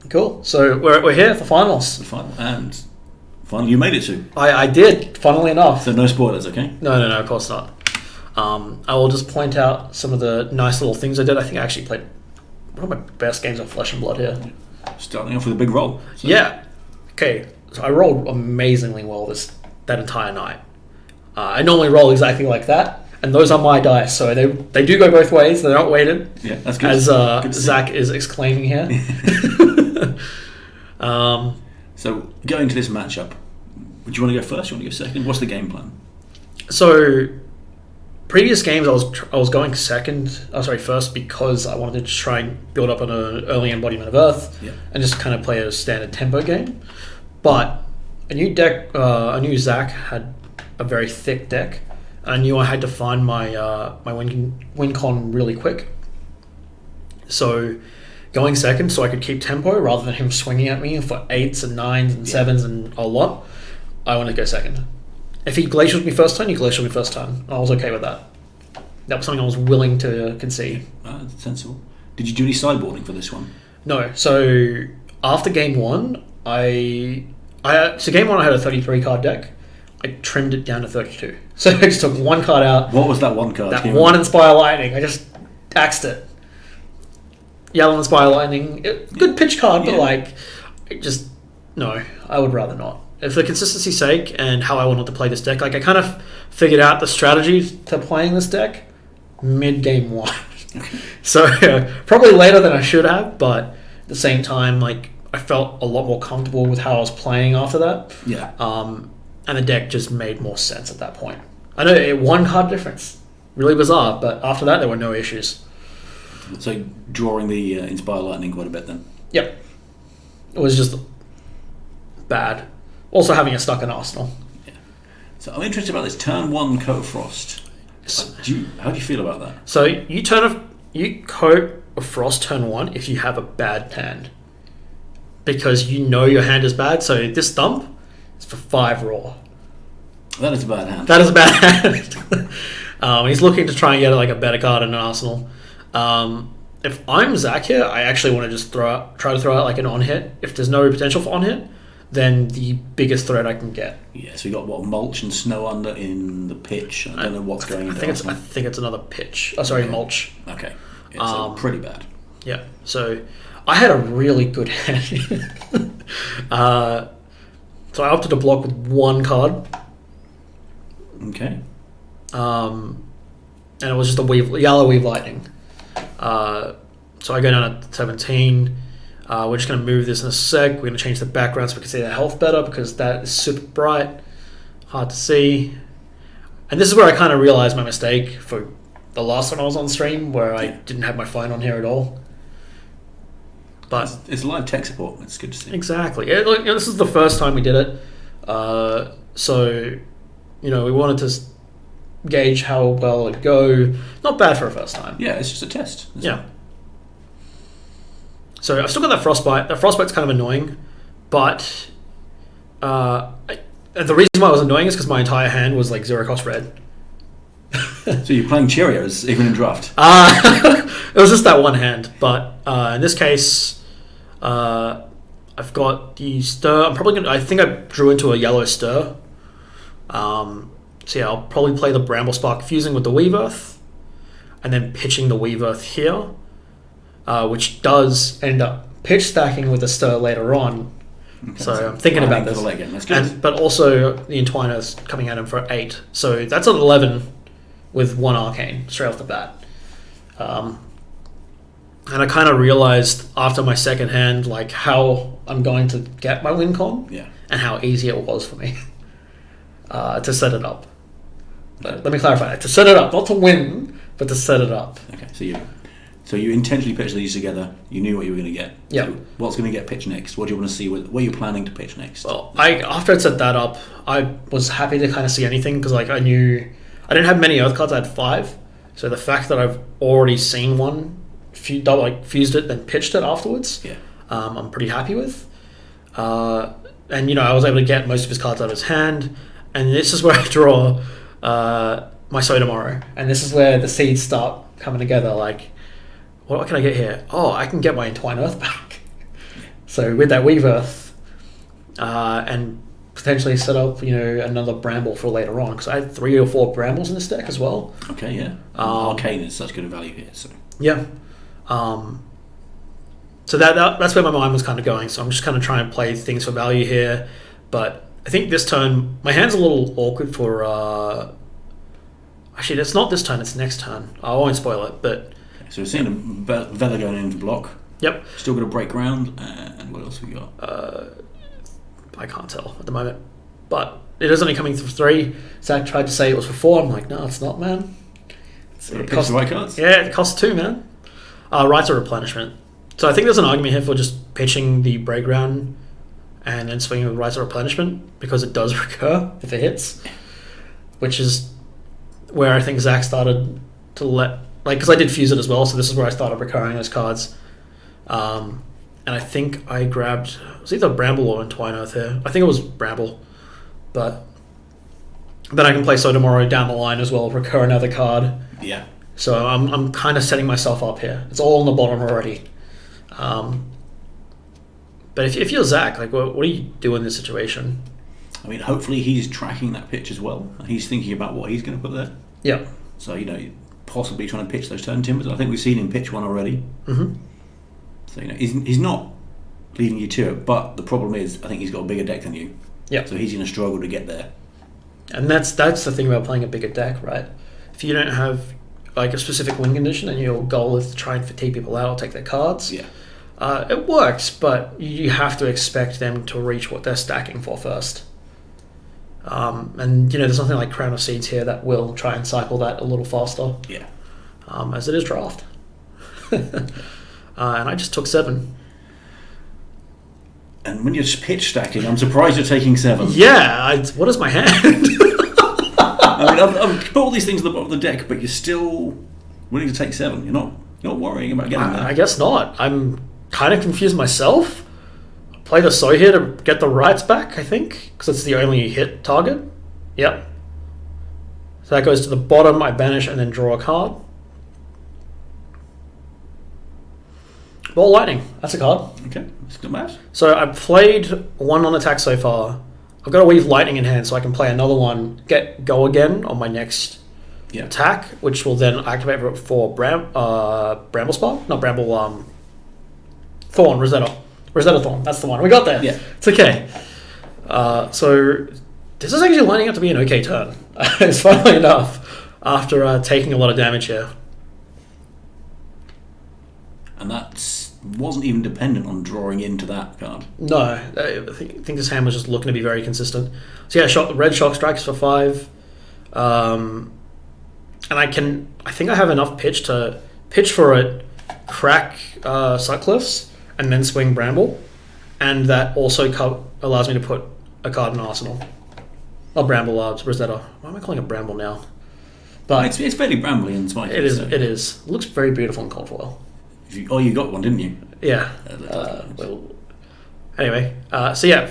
Cool. So we're here for finals. The final, and finally you made it to. I did, funnily enough. So no spoilers, okay? No, of course not. I will just point out some of the nice little things I did. I think I actually played one of my best games of Flesh and Blood here. Starting off with a big roll. So. Yeah. Okay. So I rolled amazingly well that entire night. I normally roll exactly like that, and those are my dice, so they do go both ways. They're not weighted. Yeah, that's good. As good Zac is exclaiming here. So going to this matchup, would you want to go first? You want to go second? What's the game plan? So previous games I was going first because I wanted to try and build up on an early embodiment of Earth, and just kind of play a standard tempo game. But I knew Zac had a very thick deck, and I knew I had to find my win con really quick. So going second, so I could keep tempo rather than him swinging at me for 8s and 9s and 7s and a lot, I want to go second. If he glacialed me first turn, he glacialed me first turn. I was okay with that. That was something I was willing to concede. That's sensible. Did you do any sideboarding for this one? No. So after game one, game one I had a 33 card deck. I trimmed it down to 32. So I just took one card out. What was that one card? That one Inspire Lightning. I just axed it. Yellow Inspire Lightning. Good pitch card, but I would rather not. For the consistency's sake and how I wanted to play this deck, I kind of figured out the strategy to playing this deck mid-game one. So probably later than I should have, but at the same time, I felt a lot more comfortable with how I was playing after that. Yeah. And the deck just made more sense at that point. I know it one card difference. Really bizarre, but after that there were no issues. So drawing the Inspire Lightning quite a bit then? Yep. It was just bad. Also having it stuck in Arsenal. Yeah. So I'm interested about this turn 1 Coat of Frost. How do you feel about that? So you Coat of Frost turn 1 if you have a bad hand. Because you know your hand is bad, so this dump is for 5 raw. That is a bad hand. That is a bad hand. He's looking to try and get a better card in an Arsenal. If I'm Zac here, I actually want to just try to throw out an on-hit. If there's no potential for on-hit, then the biggest threat I can get. Yeah, so you got mulch and snow under in the pitch. I don't know what's going on. I think it's another pitch. Oh, sorry, mulch. Okay. Yeah, so pretty bad. Yeah. So I had a really good hand. So I opted to block with 1 card. Okay. And it was just a yellow Weave Lightning. So I go down at 17. We're just going to move this in a sec. We're going to change the background so we can see the health better because that is super bright. Hard to see. And this is where I kind of realized my mistake for the last time I was on stream where I didn't have my phone on here at all. But it's live tech support. It's good to see. Exactly. This is the first time we did it. So, we wanted to gauge how well it'd go. Not bad for a first time. Yeah, it's just a test. Yeah. So I've still got that Frostbite. That Frostbite's kind of annoying, but the reason why it was annoying is because my entire hand was 0 cost red. So you're playing Cheerios even in draft? It was just that one hand, but in this case, I've got the Stir. I think I drew into a yellow Stir. So yeah, I'll probably play the Bramble Spark fusing with the Weave Earth, and then pitching the Weave Earth here. Which does end up pitch stacking with the Stir later on. Okay, so I'm thinking about this. That's good. But also the Entwine Earth's coming at him for 8. So that's an 11 with 1 Arcane straight off the bat. And I kind of realized after my second hand how I'm going to get my win con and how easy it was for me to set it up. But let me clarify that. To set it up, not to win, but to set it up. Okay, so you intentionally pitched these together. You knew what you were going to get. Yeah. So what's going to get pitched next? What do you want to see? What are you planning to pitch next? Well, after I set that up, I was happy to kind of see anything because I knew I didn't have many Earth cards. I had 5. So the fact that I've already seen one, fused it, then pitched it afterwards, I'm pretty happy with. And I was able to get most of his cards out of his hand. And this is where I draw my Sotomoro. And this is where the seeds start coming together. What can I get here? Oh, I can get my Entwine Earth back. So with that Weave Earth, and potentially set up, another Bramble for later on, because I had 3 or 4 Brambles in this deck as well. Okay, yeah. Arcane is such good a value here, so. Yeah. So that's where my mind was kind of going. So I'm just kind of trying to play things for value here. But I think this turn, my hand's a little awkward for... Actually, it's not this turn, it's next turn. I won't spoil it, but... So we're seeing a Vela going into block. Yep. Still got to break ground, and what else have we got? I can't tell at the moment. But it is only coming for 3. Zac tried to say it was for 4. I'm like, no, it's not, man. It costs the white cards? Yeah, it costs 2, man. Rights of Replenishment. So I think there's an argument here for just pitching the break ground and then swinging with Rights of Replenishment, because it does recur if it hits. Which is where I think Zac started to let... because I did fuse it as well, so this is where I started recurring those cards. And I think I grabbed... It was either Bramble or Entwine Earth here. I think it was Bramble. But then I can play So Tomorrow down the line as well, recur another card. Yeah. So I'm kind of setting myself up here. It's all on the bottom already. But if you're Zac, what do you do in this situation? I mean, hopefully he's tracking that pitch as well. He's thinking about what he's going to put there. Yeah. So, possibly trying to pitch those turn timbers. I think we've seen him pitch one already. Mm-hmm. So, he's not leading you to it, but the problem is, I think he's got a bigger deck than you. Yeah. So he's going to struggle to get there. And that's the thing about playing a bigger deck, right? If you don't have a specific win condition and your goal is to try and fatigue people out or take their cards, yeah, it works, but you have to expect them to reach what they're stacking for first. And there's nothing like Crown of Seeds here that will try and cycle that a little faster. Yeah. As it is draft. And I just took 7. And when you're pitch stacking, I'm surprised you're taking 7. Yeah, what is my hand? I mean, I've put all these things at the bottom of the deck, but you're still willing to take 7. You're not worrying about getting there. I guess not. I'm kind of confused myself. Play the So here to get the rights back, I think, because it's the only hit target. Yep. So that goes to the bottom, I banish and then draw a card. Ball Lightning, that's a card. Okay, that's good match. So I've played 1 on attack so far. I've got to Weave Lightning in hand so I can play another one, get Go Again on my next attack, which will then activate for Bramble Spark? Not Bramble, Thorn, Rosetta Thorn, that's the one. We got there. Yeah. It's okay. So this is actually lining up to be an okay turn. It's funnily enough, after taking a lot of damage here. And that wasn't even dependent on drawing into that card. No, I think this hand was just looking to be very consistent. So yeah, red Shock Strikes for 5. And I think I have enough pitch to pitch for it, crack Sutcliffe's, and then swing Bramble. And that also allows me to put a card in Arsenal. Not Bramble, Rosetta. Why am I calling it Bramble now? But it's fairly brambly and spiky. It is. It is. It looks very beautiful in cold foil. You got one, didn't you? Yeah. Anyway, so yeah,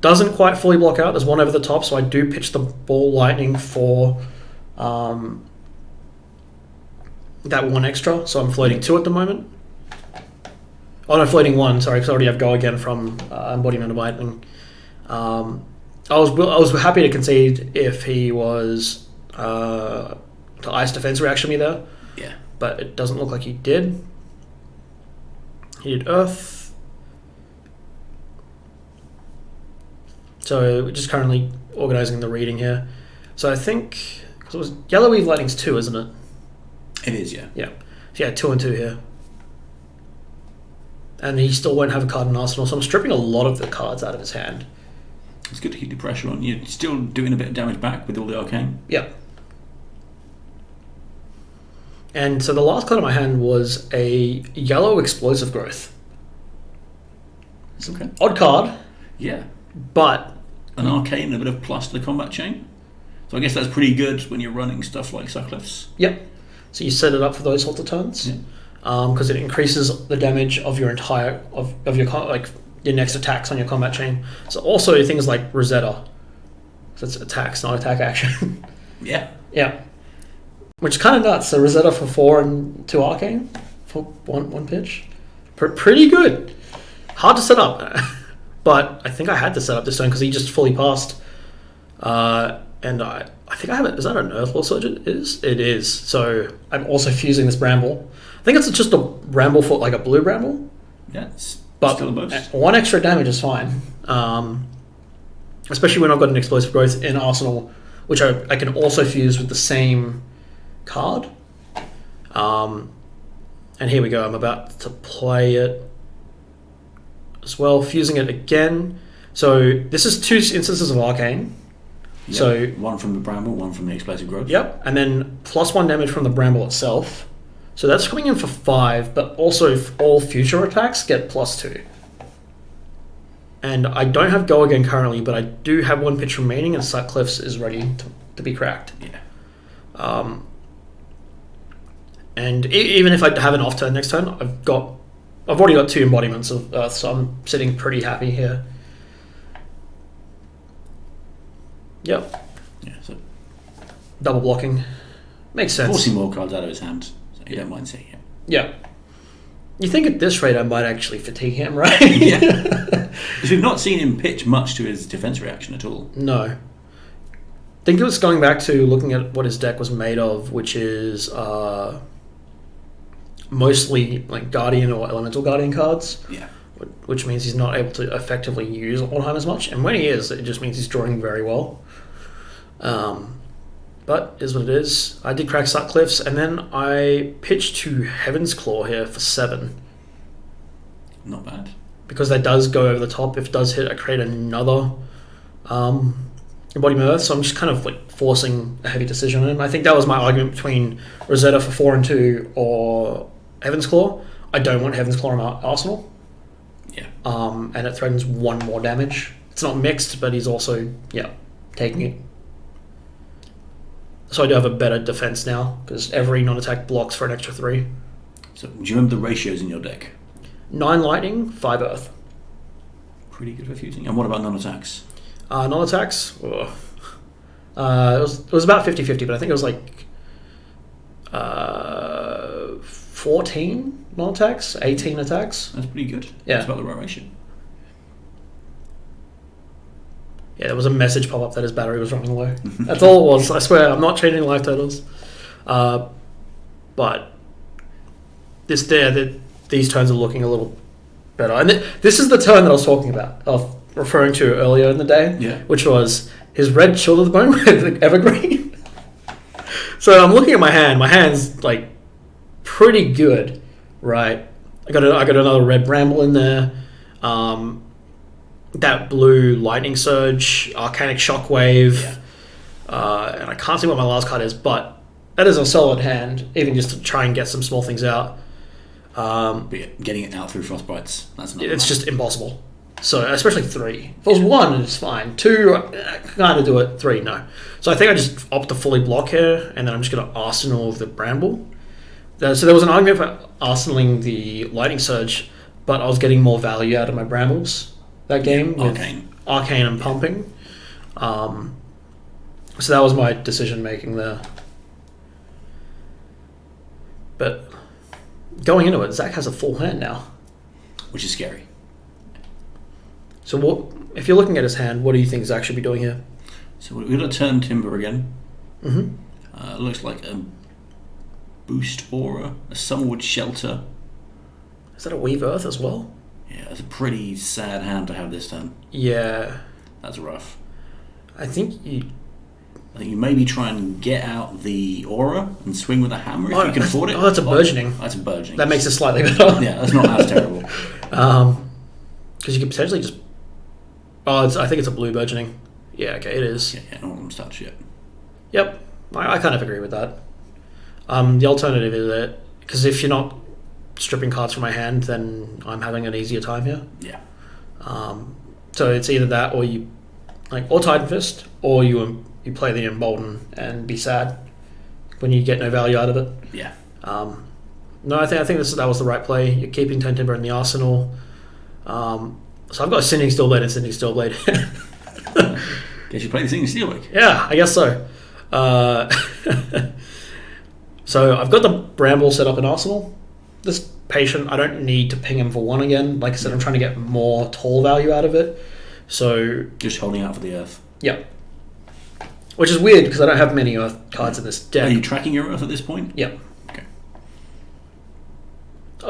doesn't quite fully block out. There's one over the top, so I do pitch the Ball Lightning for that 1 extra. So I'm floating 2 at the moment. Oh no, floating 1. Sorry, because I already have Go Again from Embodiment of Lightning. I was happy to concede if he was to Ice Defense reaction me there. Yeah. But it doesn't look like he did. He did Earth. So we're just currently organising the reading here. So I think... Because it was Yellow Weave Lightning's 2, isn't it? It is, yeah. Yeah. So yeah, 2 and 2 here. And he still won't have a card in Arsenal, so I'm stripping a lot of the cards out of his hand. It's good to keep the pressure on. You're still doing a bit of damage back with all the Arcane. Yeah. And so the last card in my hand was a Yellow Explosive Growth. It's okay. Odd card. Yeah. But... An Arcane and a bit of plus to the combat chain. So I guess that's pretty good when you're running stuff like Sutcliffe's. Yep. So you set it up for those sorts of turns. Yeah. Because it increases the damage of your entire... of your your next attacks on your combat chain. So also things like Rosetta. So it's attacks, not attack action. Yeah. Yeah. Which is kind of nuts. So Rosetta for 4 and 2 Arcane for one pitch. Pretty good. Hard to set up, but I think I had to set up this turn because he just fully passed. And I think I have it. Is that an Earth Law Surge? It is. So I'm also fusing this Bramble. I think it's just a Bramble for like a blue Bramble. Yeah, it's but still a boost. 1 extra damage is fine. Especially when I've got an Explosive Growth in Arsenal, which I can also fuse with the same card. And here we go. I'm about to play it as well, fusing it again. So this is 2 instances of Arcane. Yep. So one from the Bramble, one from the Explosive Growth. Yep, and then +1 damage from the Bramble itself. So that's coming in for 5, but also all future attacks get +2. And I don't have Go Again currently, but I do have 1 pitch remaining, and Sutcliffe's is ready to be cracked. Yeah. And even if I have an off turn next turn, I've already got 2 embodiments of Earth, so I'm sitting pretty happy here. Yep. Yeah. So double blocking makes sense. Forcing more cards out of his hand, so you don't mind seeing it. Yeah. You think at this rate I might actually fatigue him, right? Yeah. Because we've not seen him pitch much to his defense reaction at all. No. I think it was going back to looking at what his deck was made of, which is mostly like Guardian or Elemental Guardian cards. Yeah. Which means he's not able to effectively use Oldhim as much. And when he is, it just means he's drawing very well. But is what it is. I did crack Sutcliffe's, and then I pitched to Heaven's Claw here for 7. Not bad. Because that does go over the top. If it does hit, I create another Embodiment Earth. So I'm just kind of like forcing a heavy decision on him. I think that was my argument between Rosetta for 4 and 2 or Heaven's Claw. I don't want Heaven's Claw in Arsenal. Yeah. And it threatens 1 more damage. It's not mixed, but he's also, taking it. So I do have a better defense now, because every non-attack blocks for an extra 3. So do you remember the ratios in your deck? 9 lightning, 5 earth. Pretty good for fusing. And what about non-attacks? Non-attacks? It was about 50-50, but I think it was like 14 non-attacks, 18 attacks. That's pretty good. Yeah. That's about the right ratio. Yeah, there was a message pop up that his battery was running low. That's all it was. I swear, I'm not changing life totals. But these turns are looking a little better. And this is the turn that I was talking about, of referring to earlier in the day, which was his red Shield of the Bone with the Evergreen. So I'm looking at my hand. My hand's like pretty good, right? I got another red Bramble in there. That blue Lightning Surge, Arcanic Shockwave, and I can't see what my last card is, but that is a solid hand, even just to try and get some small things out. But yeah, getting it out through Frostbites, that's not it's just impossible. So, especially 3. If it was 1, it's fine. 2, I can kind of do it. 3, no. So I think I just opt to fully block here, and then I'm just going to Arsenal of the Bramble. So there was an argument for arsenaling the Lightning Surge, but I was getting more value out of my Brambles that game with Arcane and Pumping. So that was my decision making there. But going into it, Zac has a full hand now, which is scary. So what if you're looking at his hand, what do you think Zac should be doing here? So we're going to turn Timber again. Mm-hmm. Looks like a Boost Aura, a Summerwood Shelter. Is that a Weave Earth as well? Yeah, it's a pretty sad hand to have this turn. Yeah. That's rough. I think you maybe try and get out the Aura and swing with a hammer if you can afford it. Oh, that's a Burgeoning. That's a Burgeoning. That makes it slightly better. Yeah, that's not as terrible. Because you could potentially just... I think it's a blue Burgeoning. Yeah, okay, it is. Yeah, none of them's touched yet. Yep, I kind of agree with that. The alternative is that... Because if you're not stripping cards from my hand, then I'm having an easier time here. Yeah. So it's either that, or you... or Titan Fist, or you play the Embolden and be sad when you get no value out of it. Yeah. No, I think that was the right play. You're keeping Ten Timber in the arsenal. So I've got a Sending Steelblade and Sending Steelblade. Guess you play the Sending Steelblade. Yeah, I guess so. So I've got the Bramble set up in arsenal. this patient. I don't need to ping him for 1 again. Like I said, I'm trying to get more toll value out of it. So just holding out for the earth. Yeah. Which is weird because I don't have many earth cards in this deck. Are you tracking your earth at this point? Yeah. Okay.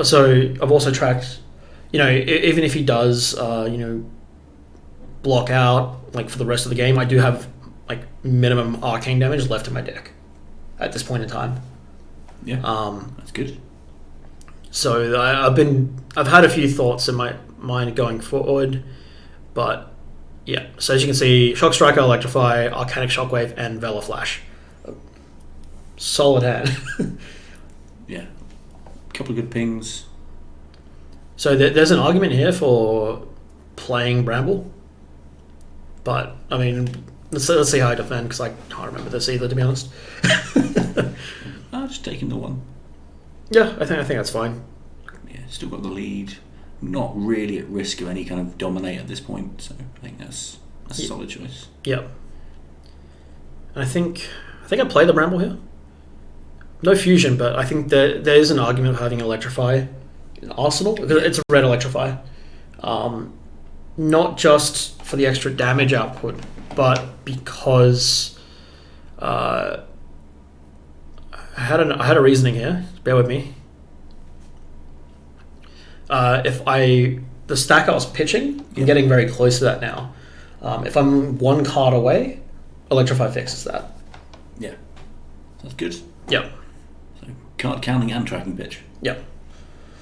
So I've also tracked, even if he does, block out like for the rest of the game, I do have like minimum arcane damage left in my deck at this point in time. Yeah. That's good. So I've had a few thoughts in my mind going forward, but yeah. So as you can see, Shock Striker, Electrify, Arcanic Shockwave, and Vela Flash. Solid hand. Yeah. A couple of good pings. So there's an argument here for playing Bramble, but I mean, let's see how I defend because I can't remember this either, to be honest. Just taking the 1. Yeah, I think that's fine. Yeah, still got the lead. Not really at risk of any kind of dominate at this point, so I think that's a solid choice. Yeah. And I think I play the Bramble here. No fusion, but I think there is an argument of having Electrify in Arsenal because it's a red Electrify. Not just for the extra damage output, but because I had a reasoning here. Bear with me. The stack I was pitching, I'm getting very close to that now. If I'm 1 card away, Electrify fixes that. Yeah. That's good. Yep. So card counting and tracking pitch. Yep.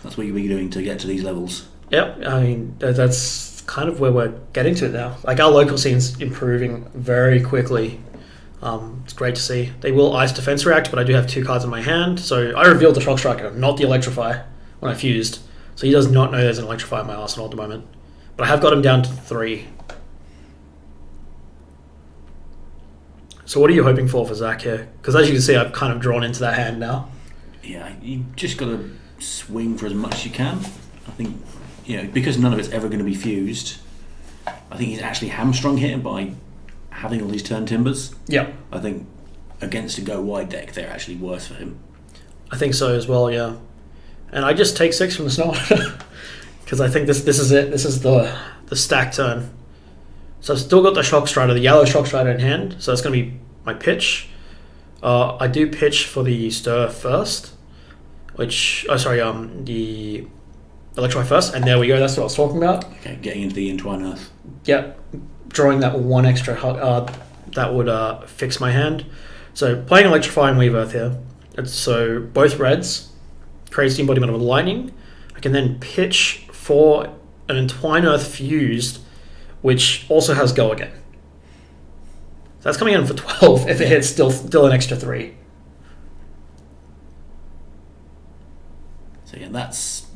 That's what you'll be doing to get to these levels. Yep. I mean, that's kind of where we're getting to now. Like our local scene's improving very quickly. It's great to see. They will Ice Defense React, but I do have 2 cards in my hand. So I revealed the Shock Striker, not the Electrify, when I fused. So he does not know there's an Electrify in my arsenal at the moment. But I have got him down to 3. So what are you hoping for Zac here? Because as you can see, I've kind of drawn into that hand now. Yeah, you just got to swing for as much as you can. I think, because none of it's ever going to be fused, I think he's actually hamstrung here by having all these turn timbers. Yeah. I think against a go wide deck, they're actually worse for him. I think so as well, yeah. And I just take 6 from the snow because I think this is it. This is the stack turn. So I've still got the Shock Strider, the yellow Shock Strider in hand. So that's going to be my pitch. I do pitch for the Stir first, the Electrify first, and there we go. That's what I was talking about. Okay, getting into the Entwine Earth. Yeah, drawing that 1 extra that would fix my hand. So playing Electrify and Weave Earth here. So both reds creates the embodiment of lightning. I can then pitch for an Entwine Earth fused, which also has Go Again. So that's coming in for 12 if it hits still an extra 3. So yeah, that's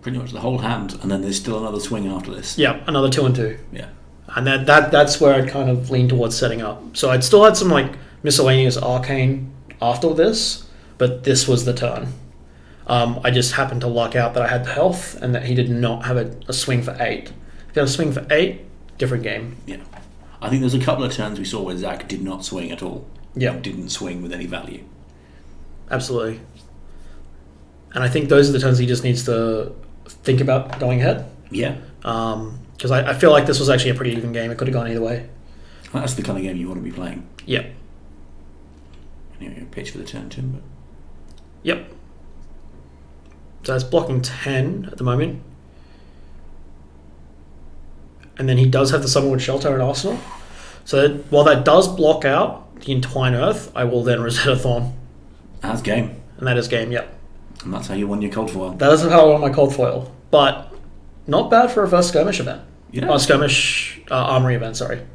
pretty much the whole hand, and then there's still another swing after this. Yeah, another 2 and 2. Yeah. And that's where I'd kind of lean towards setting up. So I'd still had some like miscellaneous arcane after this, but this was the turn. I just happened to luck out that I had the health and that he did not have a swing for 8. If he had a swing for 8, different game. Yeah. I think there's a couple of turns we saw where Zac did not swing at all. Yeah. Didn't swing with any value. Absolutely. And I think those are the turns he just needs to think about going ahead. Yeah. Because I feel like this was actually a pretty even game. It could have gone either way. That's the kind of game you want to be playing. Yep. Anyway, pitch for the turn timber. Yep. So that's blocking 10 at the moment. And then he does have the Summerwood Shelter in Arsenal. So while that does block out the Entwine Earth, I will then Rosetta Thorn. That's game. And that is game, yep. And that's how you won your cold foil. That is how I won my cold foil. But not bad for a first skirmish event. Yeah. Armory event, sorry.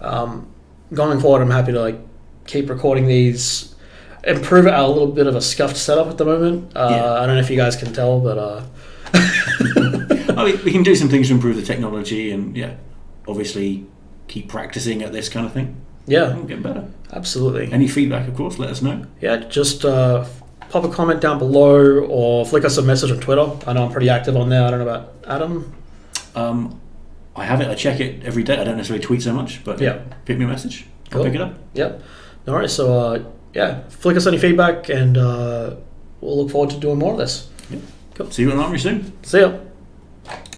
Going forward, I'm happy to keep recording these, improve it at a little bit of a scuffed setup at the moment. I don't know if you guys can tell, but I mean, we can do some things to improve the technology and obviously keep practicing at this kind of thing. Yeah. We'll get better. Absolutely. Any feedback, of course, let us know. Yeah, just pop a comment down below or flick us a message on Twitter. I know I'm pretty active on there. I don't know about Adam. I have it. I check it every day. I don't necessarily tweet so much, but pick me a message. I'll pick it up. Yep. All right. So, flick us any feedback and we'll look forward to doing more of this. Yeah. Cool. See you at Armory soon. See ya.